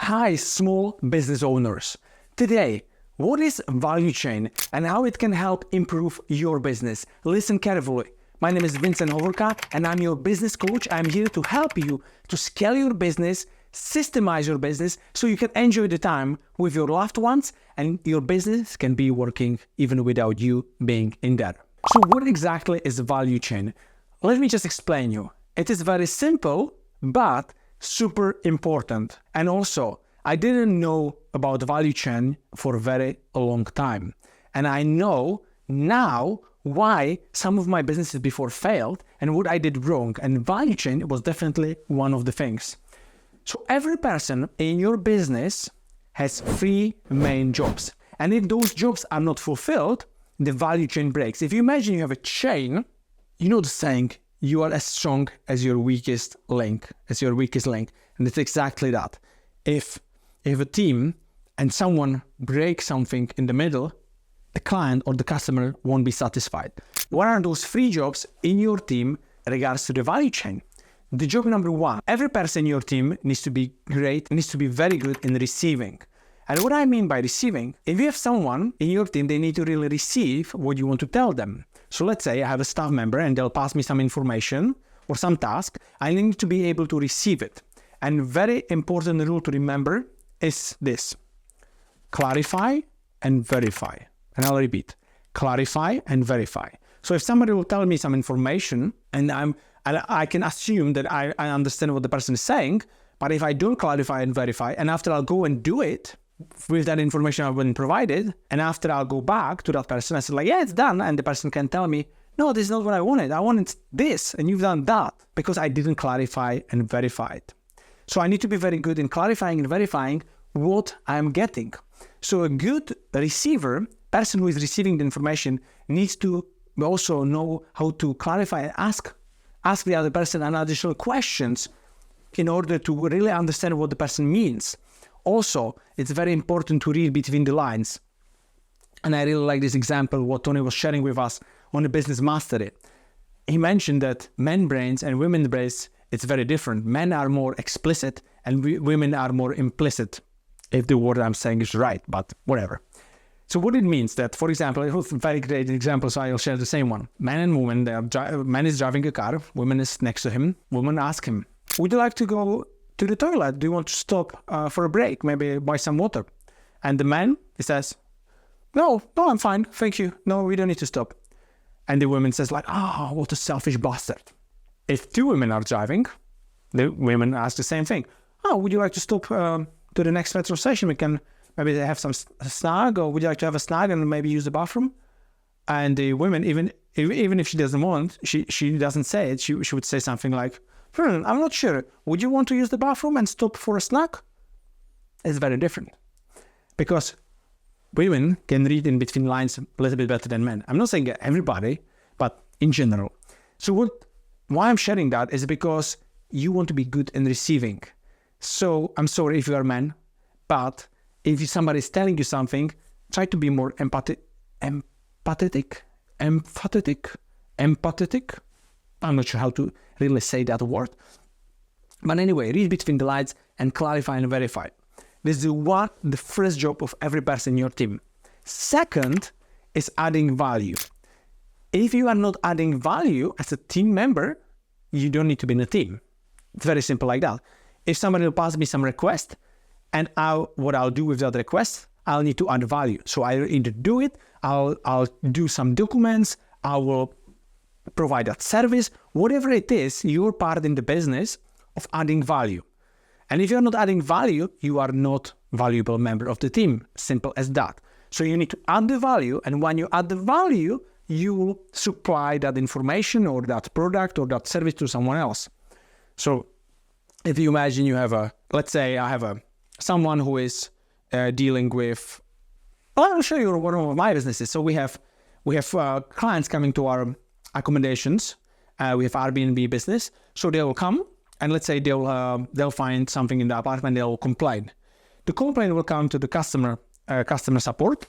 Hi, small business owners. Today, what is value chain and how it can help improve your business? Listen carefully. My name is Vincent Hovorka and I'm your business coach. I'm here to help you to scale your business, systemize your business so you can enjoy the time with your loved ones and your business can be working even without you being in there. So what exactly is value chain? Let me just explain you. It is very simple, but super important. And also, I didn't know about value chain for a very long time. And I know now why some of my businesses before failed and what I did wrong. And value chain was definitely one of the things. So every person in your business has three main jobs. And if those jobs are not fulfilled, the value chain breaks. If you imagine you have a chain, you know the saying, you are as strong as your weakest link, And it's exactly that. If you have a team and someone breaks something in the middle, the client or the customer won't be satisfied. What are those three jobs in your team in regards to the value chain? The job number one, every person in your team needs to be very good in receiving. And what I mean by receiving, if you have someone in your team, they need to really receive what you want to tell them. So let's say I have a staff member and they'll pass me some information or some task. I need to be able to receive it. And very important rule to remember is this: clarify and verify. And I'll repeat, clarify and verify. So if somebody will tell me some information and I can assume that I understand what the person is saying, but if I don't clarify and verify, and after I'll go and do it with that information I've been provided, and after I'll go back to that person, I say like, yeah, it's done. And the person can tell me, no, this is not what I wanted. I wanted this, and you've done that, because I didn't clarify and verify it. So I need to be very good in clarifying and verifying what I'm getting. So a good receiver, person who is receiving the information, needs to also know how to clarify and ask the other person an additional questions in order to really understand what the person means. Also, it's very important to read between the lines. And I really like this example, what Tony was sharing with us on the Business Mastery. He mentioned that men brains and women brains, it's very different. Men are more explicit and women are more implicit, if the word I'm saying is right, but whatever. So what it means that, for example, it was a very great example, so I'll share the same one. Man and woman, man is driving a car, woman is next to him. Woman asks him, would you like to go to the toilet? Do you want to stop for a break? Maybe buy some water? And the man, he says, no, I'm fine, thank you. No, we don't need to stop. And the woman says like, what a selfish bastard. If two women are driving, the women ask the same thing. Would you like to stop to the next petrol station? We can maybe have some snag, or would you like to have a snag and maybe use the bathroom? And the women, even if she doesn't want, she doesn't say it. She would say something like, I'm not sure. Would you want to use the bathroom and stop for a snack? It's very different. Because women can read in between lines a little bit better than men. I'm not saying everybody, but in general. So why I'm sharing that is because you want to be good in receiving. So I'm sorry if you are a man, but if somebody is telling you something, try to be more empathetic. I'm not sure how to really say that word. But anyway, read between the lines and clarify and verify. This is the first job of every person in your team. Second is adding value. If you are not adding value as a team member, you don't need to be in a team. It's very simple like that. If somebody will pass me some request, and what I'll do with that request, I'll need to add value. So I either do it, I'll do some documents, I will provide that service, whatever it is, you're part in the business of adding value. And if you're not adding value, you are not a valuable member of the team. Simple as that. So you need to add the value, and when you add the value, you will supply that information or that product or that service to someone else. So if you imagine you have let's say I have someone who is dealing with, I'll show you one of my businesses. So we have clients coming to our accommodations. We have Airbnb business. So they will come and let's say they'll find something in the apartment. They'll complain. The complaint will come to the customer support,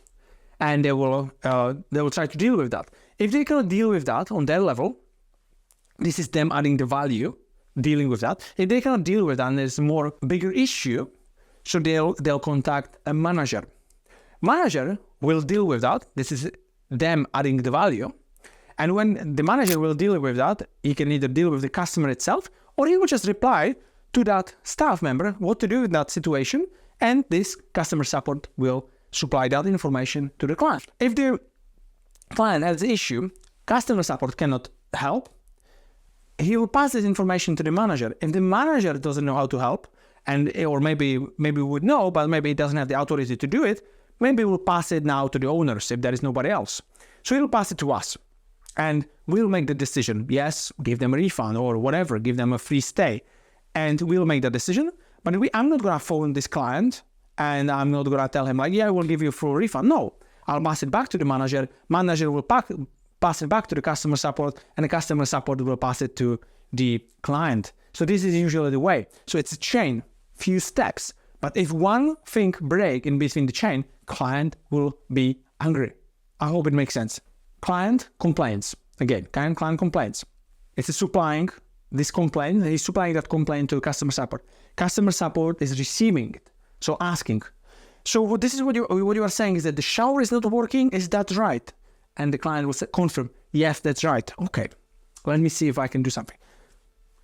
and they will try to deal with that. If they cannot deal with that on their level, this is them adding the value, dealing with that. If they cannot deal with that and there's more bigger issue, So they'll contact a manager. Manager will deal with that. This is them adding the value. And when the manager will deal with that, he can either deal with the customer itself, or he will just reply to that staff member what to do in that situation, and this customer support will supply that information to the client. If the client has an issue, customer support cannot help, he will pass this information to the manager. If the manager doesn't know how to help, or maybe would know, but maybe he doesn't have the authority to do it, maybe we'll pass it now to the owners if there is nobody else. So he'll pass it to us. And we'll make the decision. Yes, give them a refund or whatever, give them a free stay. And we'll make the decision. But I'm not going to phone this client and I'm not going to tell him like, yeah, we'll give you a full refund. No, I'll pass it back to the manager. Manager will pass it back to the customer support, and the customer support will pass it to the client. So this is usually the way. So it's a chain, few steps. But if one thing breaks in between the chain, client will be angry. I hope it makes sense. Client complains. Again, client complains. It's supplying this complaint. He's supplying that complaint to customer support. Customer support is receiving it. So asking. So this is what you are saying is that the shower is not working. Is that right? And the client will say, confirm. Yes, that's right. Okay. Let me see if I can do something.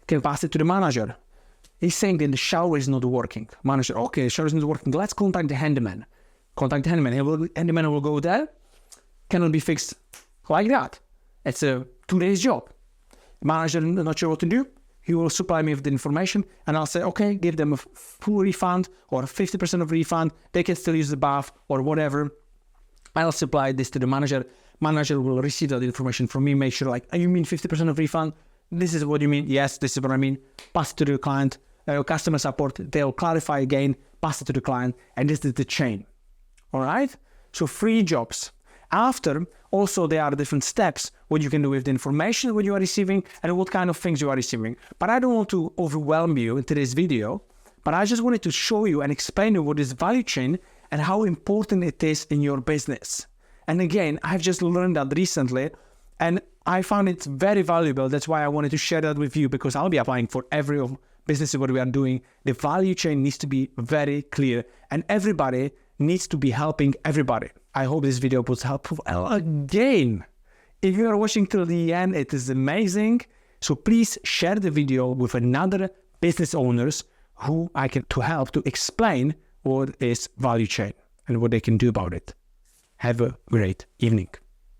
Can pass it to the manager. He's saying that the shower is not working. Manager, okay, the shower is not working. Let's contact the handyman. Contact the handyman. Handyman will go there. Cannot be fixed like that. It's a 2 days job. Manager not sure what to do. He will supply me with the information and I'll say, okay, give them a full refund or 50% of refund. They can still use the bath or whatever. I'll supply this to the manager. Manager will receive that information from me, make sure like, you mean 50% of refund? This is what you mean. Yes, this is what I mean. Pass it to the client, customer support. They'll clarify again, pass it to the client. And this is the chain. All right. So 3 jobs. After, also there are different steps, what you can do with the information what you are receiving and what kind of things you are receiving. But I don't want to overwhelm you in today's video, but I just wanted to show you and explain you what is value chain and how important it is in your business. And again, I've just learned that recently and I found it very valuable. That's why I wanted to share that with you, because I'll be applying for every business what we are doing. The value chain needs to be very clear and everybody needs to be helping everybody. I hope this video was helpful. Again, if you are watching till the end, it is amazing. So please share the video with another business owners who I can to help to explain what is value chain and what they can do about it. Have a great evening.